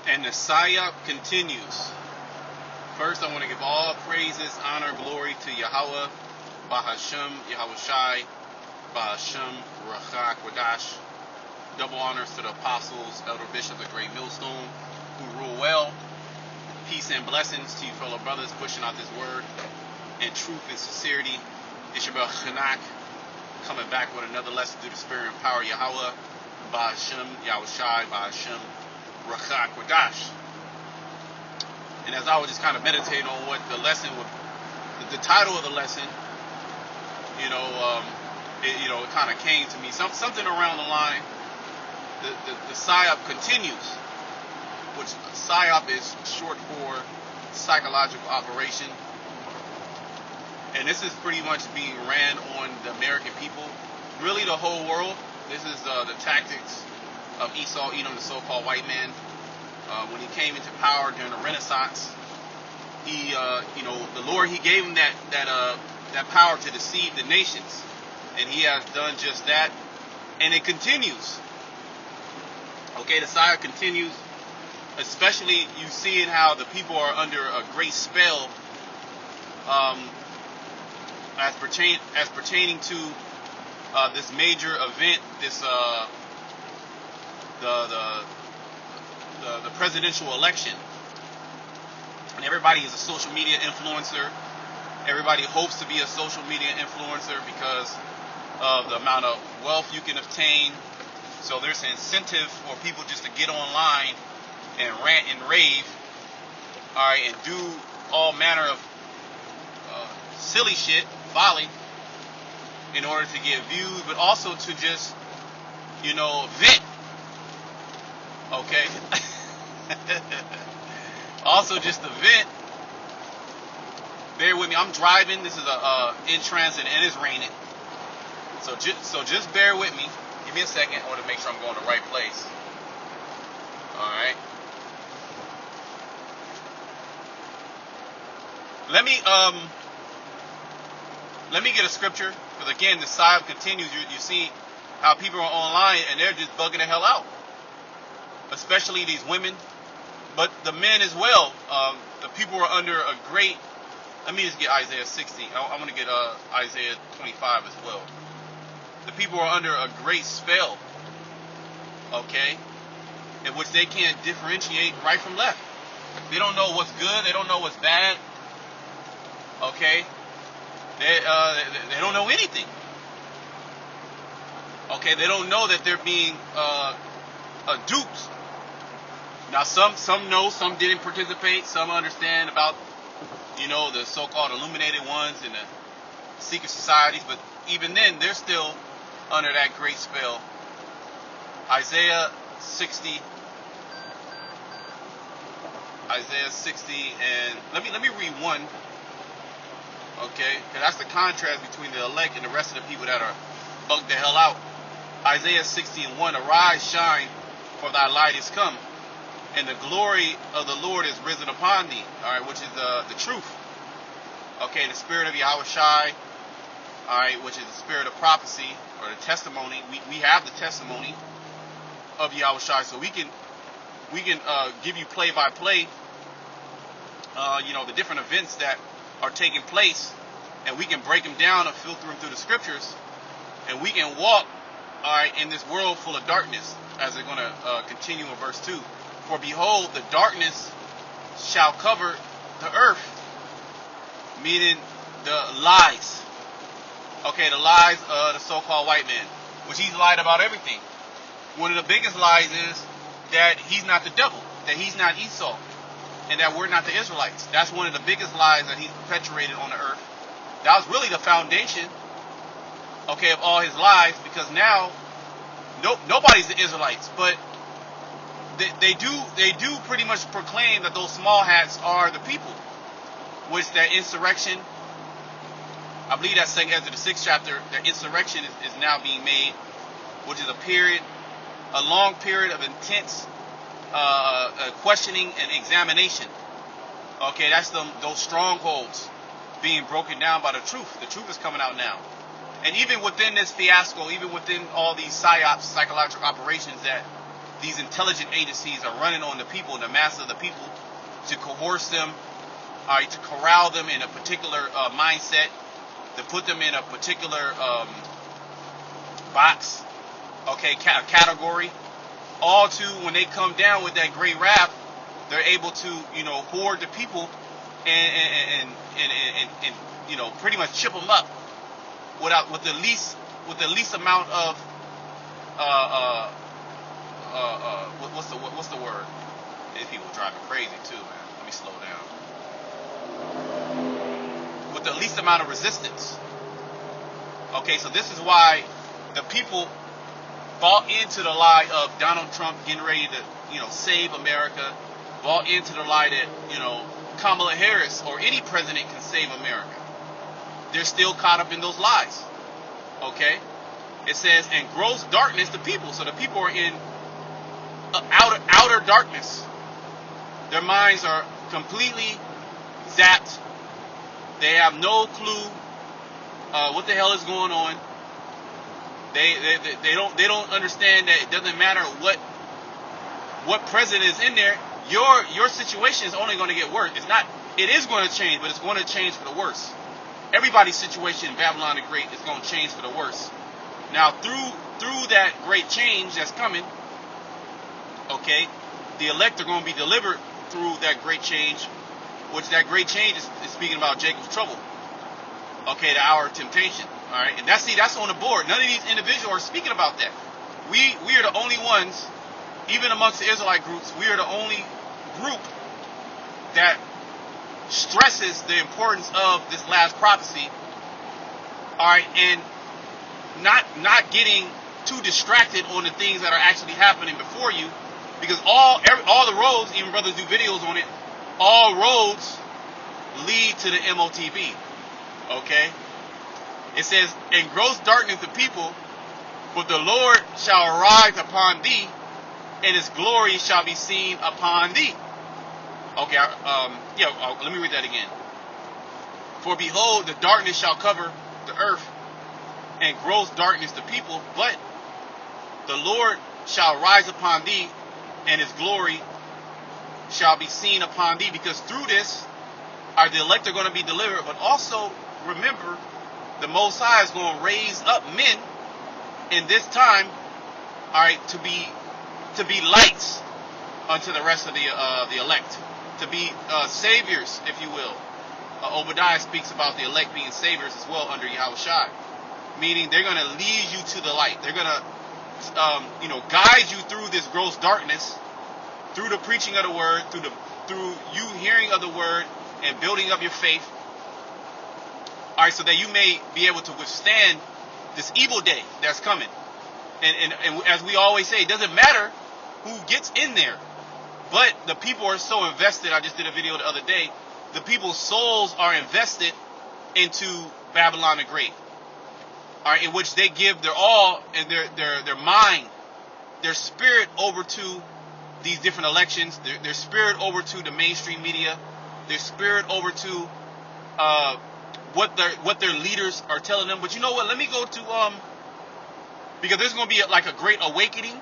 And the Psyop continues. First, I want to give all praises, honor, glory to Yahweh, Bahashem, Yahweh Shai, Bahashem, Rachak, Wadash. Double honors to the apostles, elder bishops, the great millstone, who rule well. Peace and blessings to you fellow brothers pushing out this word in truth and sincerity. It's your brother Chanak coming back with another lesson through the spirit and power of Yahweh, Bahashem, Yahweh Shai, Bahashem, Rachak, Wadash. And as I was just kind of meditating on what the lesson would, the title of the lesson, it kind of came to me. Something around the line, the Psyop Continues, which Psyop is short for psychological operation. And this is pretty much being ran on the American people, really the whole world. This is the tactics of Esau, Edom, the so-called white man. When he came into power during the Renaissance, he, the Lord, he gave him that power to deceive the nations, and he has done just that, and it continues. Okay, the Psyop continues, especially you seeing how the people are under a great spell, as pertaining to this major event, this the presidential election. And everybody is a social media influencer. Everybody hopes to be a social media influencer because of the amount of wealth you can obtain. So there's an incentive for people just to get online and rant and rave, all right, and do all manner of silly shit, folly, in order to get views, but also to just, vent. Okay? Also just to vent. Bear with me. I'm driving. This is in transit and it's raining. So just bear with me. Give me a second. I want to make sure I'm going to the right place. Alright. Let me get a scripture. Because again, the Psyop continues. You see how people are online and they're just bugging the hell out. Especially these women. But the men as well. The people are under a great... Let me just get Isaiah 60. I'm going to get Isaiah 25 as well. The people are under a great spell. Okay? In which they can't differentiate right from left. They don't know what's good. They don't know what's bad. Okay? They don't know anything. Okay? They don't know that they're being duped. Now, some know, some didn't participate. Some understand about, the so-called illuminated ones and the secret societies. But even then, they're still under that great spell. Isaiah 60, and let me read one. Okay, because that's the contrast between the elect and the rest of the people that are bugged the hell out. Isaiah 60:1, arise, shine, for thy light is come, and the glory of the Lord is risen upon thee. All right, which is the truth. Okay, the spirit of Yahweh Shai. All right, which is the spirit of prophecy or the testimony. We have the testimony of Yahweh Shai, so we can give you play by play. The different events that are taking place, and we can break them down and filter them through the scriptures, and we can walk, all right, in this world full of darkness, as they're going to continue in verse 2. For behold, the darkness shall cover the earth, meaning the lies. Okay, the lies of the so-called white man, which he's lied about everything. One of the biggest lies is that he's not the devil, that he's not Esau, and that we're not the Israelites. That's one of the biggest lies that he's perpetuated on the earth. That was really the foundation, okay, of all his lies, because now nobody's the Israelites, but they do pretty much proclaim that those small hats are the people, which that insurrection, I believe that's saying after the 6th chapter, that insurrection is now being made, which is a long period of intense questioning and examination. Okay, that's those strongholds being broken down by the truth. The truth is coming out now. And even within this fiasco, even within all these psyops, psychological operations that these intelligent agencies are running on the people, the masses of the people, to coerce them, all right, to corral them in a particular mindset, to put them in a particular box, okay, category, all to, when they come down with that great wrath, they're able to, hoard the people and pretty much chip them up with the least amount of what's the word? These people driving crazy too, man. Let me slow down. With the least amount of resistance. Okay, so this is why the people bought into the lie of Donald Trump getting ready to, save America. Bought into the lie that, Kamala Harris or any president can save America. They're still caught up in those lies. Okay? It says, and gross darkness the people. So the people are in outer darkness. Their minds are completely zapped. They have no clue what the hell is going on. They don't understand that it doesn't matter what president is in there. Your situation is only going to get worse. It is going to change, but it's going to change for the worse. Everybody's situation in Babylon the Great is going to change for the worse. Now, through that great change that's coming, okay, the elect are going to be delivered through that great change, which that great change is speaking about Jacob's trouble. Okay, the hour of temptation. All right, and that's on the board. None of these individuals are speaking about that. We are the only ones, even amongst the Israelite groups, we are the only group that stresses the importance of this last prophecy. All right, and not getting too distracted on the things that are actually happening before you, because all the roads, even brothers do videos on it, all roads lead to the MOTB. Okay? It says, in gross darkness the people, but the Lord shall arise upon thee, and his glory shall be seen upon thee. Okay, let me read that again. For behold, the darkness shall cover the earth, and gross darkness the people, but the Lord shall rise upon thee, and his glory shall be seen upon thee. Because through this, the elect are going to be delivered, but also remember, the Most High is going to raise up men in this time, all right, to be lights unto the rest of the elect, to be saviors, if you will. Obadiah speaks about the elect being saviors as well under Yahushua, meaning they're going to lead you to the light. They're going to guide you through this gross darkness, through the preaching of the word, through you hearing of the word and building up your faith. All right, so that you may be able to withstand this evil day that's coming. And as we always say, it doesn't matter who gets in there, but the people are so invested. I just did a video the other day. The people's souls are invested into Babylon the Great. All right, in which they give their all and their mind, their spirit over to these different elections, their spirit over to the mainstream media, their spirit over to what their leaders are telling them. But you know what? Let me go to because there's going to be like a great awakening,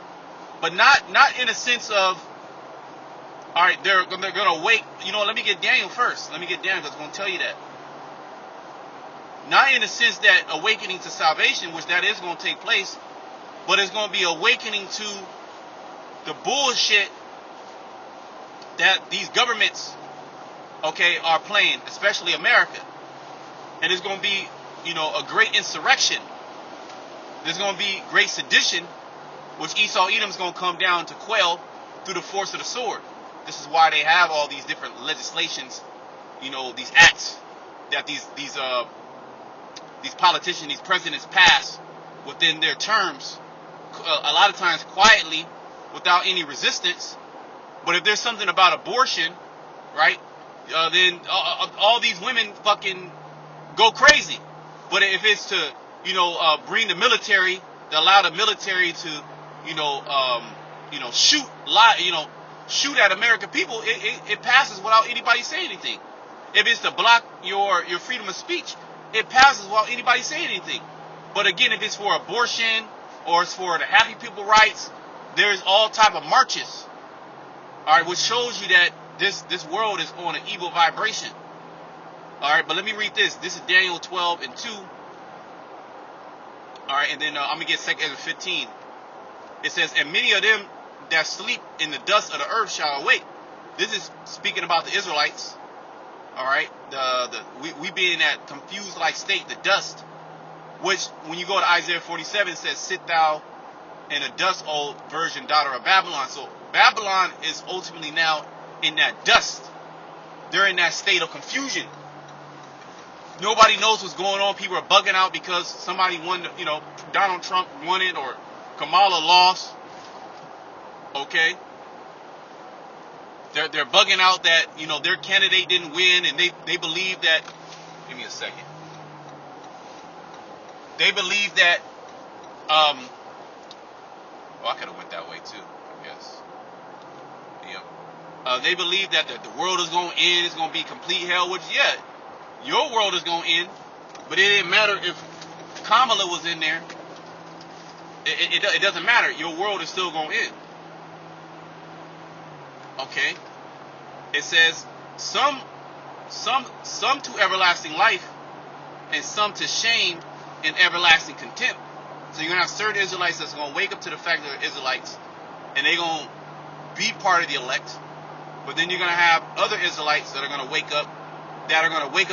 but not in a sense of, all right, they're going to awake. You know, let me get Daniel first. Let me get Daniel, because I'm going to tell you that. Not in the sense that awakening to salvation, which that is going to take place, but it's going to be awakening to the bullshit that these governments, okay, are playing, especially America. And it's going to be, a great insurrection. There's going to be great sedition, which Esau Edom's going to come down to quell through the force of the sword. This is why they have all these different legislations, these acts that these politicians, these presidents pass within their terms, a lot of times quietly, without any resistance. But if there's something about abortion, right, then all these women fucking go crazy. But if it's to, bring the military, to allow the military to, shoot at American people, it passes without anybody saying anything. If it's to block your freedom of speech, it passes without anybody saying anything. But again, if it's for abortion or it's for the happy people rights, there's all type of marches. All right, which shows you that this world is on an evil vibration. All right, but let me read this. This is Daniel 12:2. All right, and then I'm gonna get 2 Ezra 15. It says, "And many of them that sleep in the dust of the earth shall awake." This is speaking about the Israelites. All right, we be in that confused like state, the dust. Which, when you go to Isaiah 47, it says, "Sit thou in the dust, O virgin daughter of Babylon." So Babylon is ultimately now in that dust. They're in that state of confusion. Nobody knows what's going on. People are bugging out because somebody won, Donald Trump won it or Kamala lost. Okay? They're bugging out that, their candidate didn't win, and they believe that, give me a second. They believe that, I could have went that way too, I guess. Yeah. They believe that the world is going to end, it's going to be complete hell, which, yeah, your world is going to end, but it didn't matter if Kamala was in there. It doesn't matter. Your world is still going to end. Okay? It says, some to everlasting life, and some to shame and everlasting contempt. So you're going to have certain Israelites that's going to wake up to the fact that they're Israelites, and they're going to be part of the elect. But then you're going to have other Israelites that are going to wake up,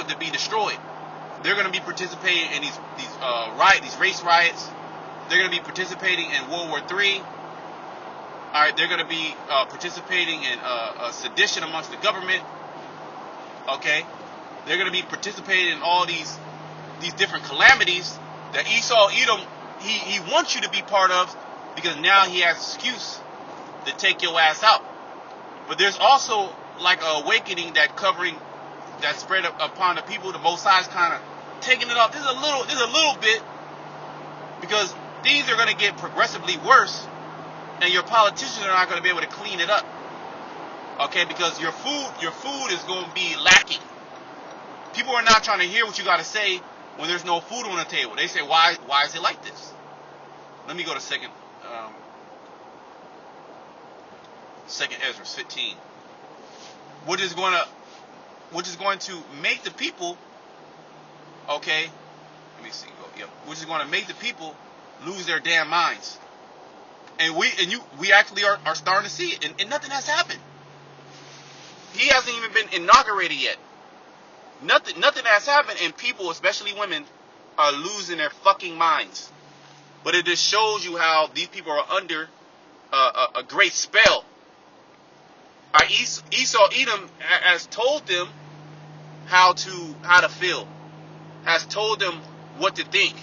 to be destroyed. They're going to be participating in these race riots. They're going to be participating in World War III. All right, they're going to be participating in sedition amongst the government. Okay, they're going to be participating in all these different calamities that Esau, Edom, he wants you to be part of, because now he has an excuse to take your ass out. But there's also like an awakening that spread upon the people. The Most High is kind of taking it off. There's a little bit, because things are going to get progressively worse, and your politicians are not going to be able to clean it up. Okay, because your food is going to be lacking. People are not trying to hear what you got to say when there's no food on the table. They say, why is it like this? Let me go to second Ezra 15. Which is going to make the people, okay, let me see, which is going to make the people lose their damn minds. And we actually are starting to see it, and nothing has happened. He hasn't even been inaugurated yet. Nothing has happened, and people, especially women, are losing their fucking minds. But it just shows you how these people are under a great spell. Esau Edom has told them how to feel, has told them what to think,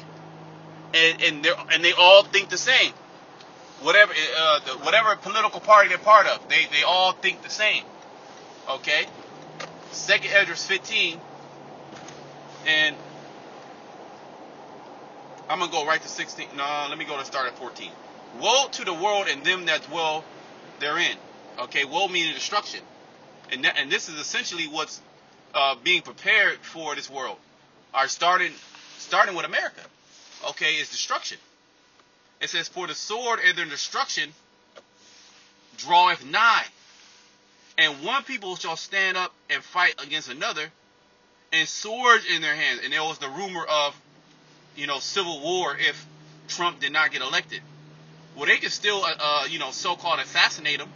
and they all think the same. Whatever political party they're part of, they all think the same. Okay, 2 Ezra 15, and I'm gonna go right to 16. No, let me go to start at 14. Woe to the world and them that dwell therein. Okay, woe meaning destruction, and this is essentially what's being prepared for this world. Starting with America. Okay, it's destruction. It says, "For the sword and their destruction draweth nigh, and one people shall stand up and fight against another, and swords in their hands." And there was the rumor of, civil war if Trump did not get elected. Well, they could still, so-called assassinate him.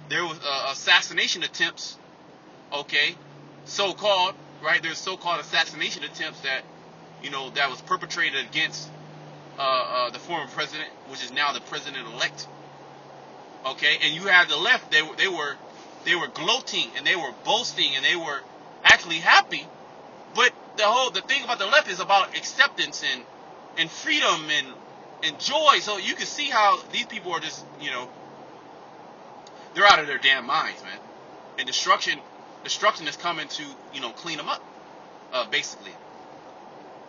There was assassination attempts, okay, so-called, right? There's so-called assassination attempts that, that was perpetrated against the former president, which is now the president-elect. Okay, and you had the left. They were gloating, and they were boasting, and they were actually happy. But the thing about the left is about acceptance and freedom and joy. So you can see how these people are just, they're out of their damn minds, man. And destruction is coming to, clean them up, basically.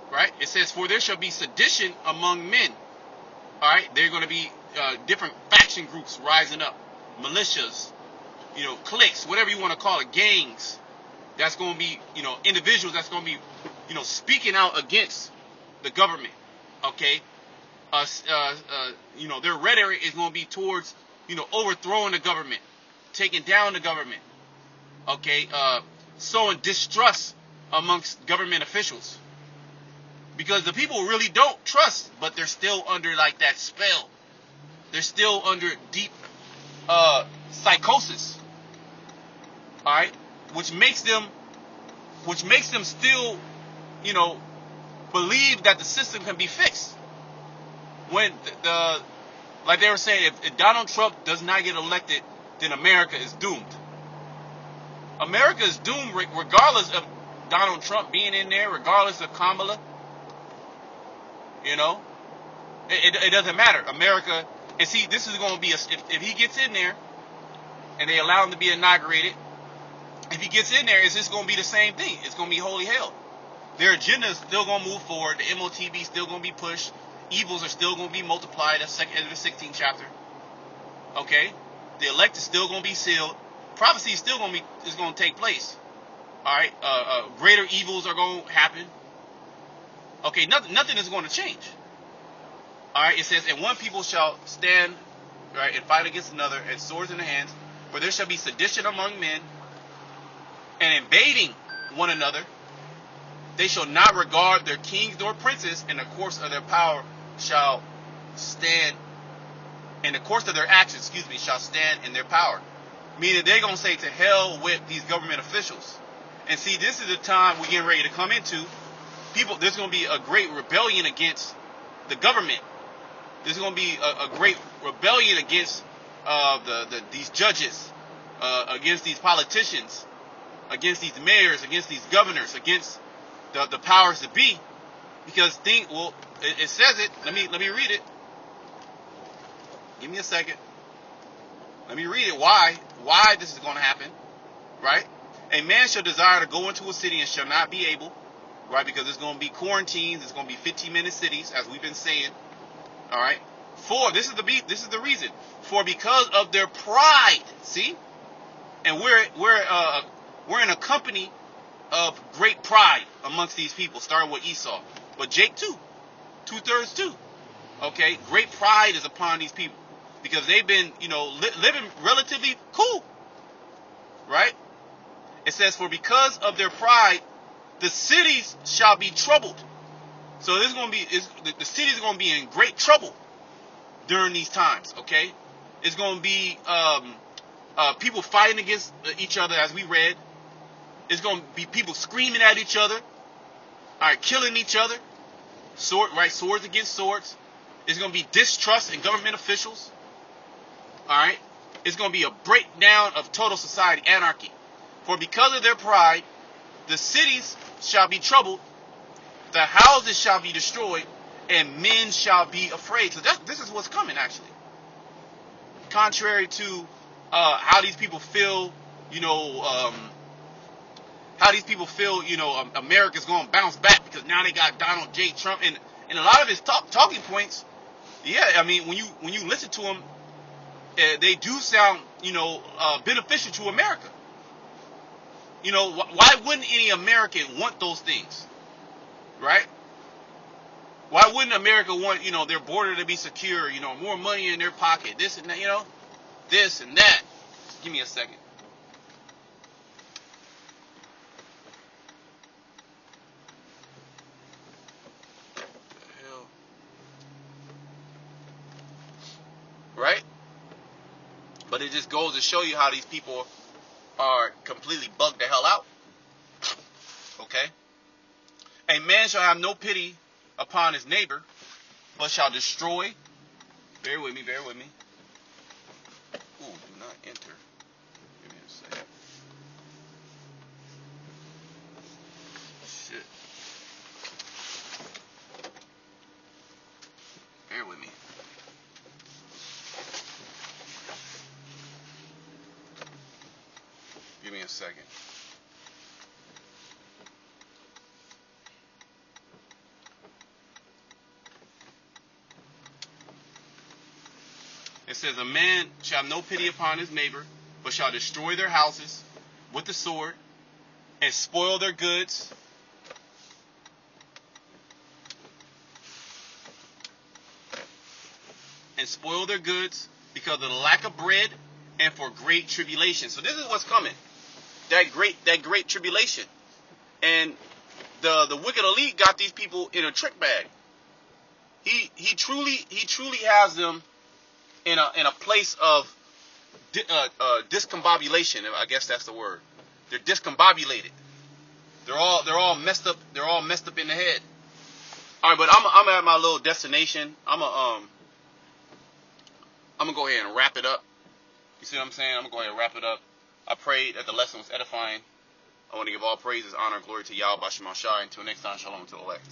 Right? It says, "For there shall be sedition among men." All right? There are going to be different faction groups rising up, militias, cliques, whatever you want to call it, gangs. That's going to be, individuals that's going to be, speaking out against the government. Okay? Their rhetoric is going to be towards overthrowing the government, taking down the government, okay, sowing distrust amongst government officials. Because the people really don't trust, but they're still under like that spell. They're still under deep psychosis. All right, which makes them still, believe that the system can be fixed. When like they were saying, if Donald Trump does not get elected, then America is doomed. America is doomed regardless of Donald Trump being in there, regardless of Kamala. It doesn't matter. America, and see, this is going to be, if he gets in there, and they allow him to be inaugurated, if he gets in there, it's just going to be the same thing. It's going to be holy hell. Their agenda is still going to move forward. The MOTB is still going to be pushed. Evils are still going to be multiplied. That's end of the 16th chapter. Okay? The elect is still going to be sealed. Prophecy is still going to take place. All right? Greater evils are going to happen. Okay? Nothing is going to change. All right? It says, and one people shall stand, right, and fight against another, and swords in the hands, for there shall be sedition among men, and invading one another. They shall not regard their kings nor princes, and the course of their power shall stand, and the course of their actions, shall stand in their power. Meaning they're going to say to hell with these government officials. And see, this is the time we're getting ready to come into. There's going to be a great rebellion against the government. There's going to be a great rebellion against these judges, against these politicians, against these mayors, against these governors, against the powers that be. Because it says it. Let me read it. Give me a second. Let me read it. Why this is going to happen, right? A man shall desire to go into a city and shall not be able, right? Because there's going to be quarantines. There's going to be 15-minute cities, as we've been saying. All right. This is the reason. For because of their pride, see, and we're in a company of great pride amongst these people, starting with Esau, but Jake too, 2/3 too. Okay, great pride is upon these people because they've been, living relatively cool, right? It says, for because of their pride, the cities shall be troubled. So there's going to be, the cities are going to be in great trouble during these times. Okay, it's going to be people fighting against each other, as we read. It's going to be people screaming at each other, all right, killing each other, swords against swords. It's going to be distrust in government officials, all right. It's going to be a breakdown of total society, anarchy. For because of their pride, the cities shall be troubled, the houses shall be destroyed, and men shall be afraid. So this is what's coming, actually. Contrary to how these people feel, America's going to bounce back because now they got Donald J. Trump, and a lot of his talking points. Yeah, I mean, when you listen to them, they do sound, beneficial to America. Why wouldn't any American want those things, right? Why wouldn't America want, their border to be secure, more money in their pocket, this and that, this and that. Just give me a second. Right? But it just goes to show you how these people are completely bugged the hell out. Okay? A man shall have no pity upon his neighbor, but shall destroy. Bear with me. Ooh, do not enter. Give me a second. Shit. Bear with me. Give me a second. It says, a man shall have no pity upon his neighbor, but shall destroy their houses with the sword and spoil their goods. because of the lack of bread and for great tribulation. So this is what's coming. That great tribulation. And the wicked elite got these people in a trick bag. He truly has them in a place of discombobulation. I guess that's the word. They're discombobulated. They're all messed up. They're all messed up in the head. All right, but I'm at my little destination. I'm gonna go ahead and wrap it up. You see what I'm saying? I'm gonna go ahead and wrap it up. I pray that the lesson was edifying. I want to give all praises, honor, and glory to Yahweh Bashim Shai. Until next time, shalom to the elect.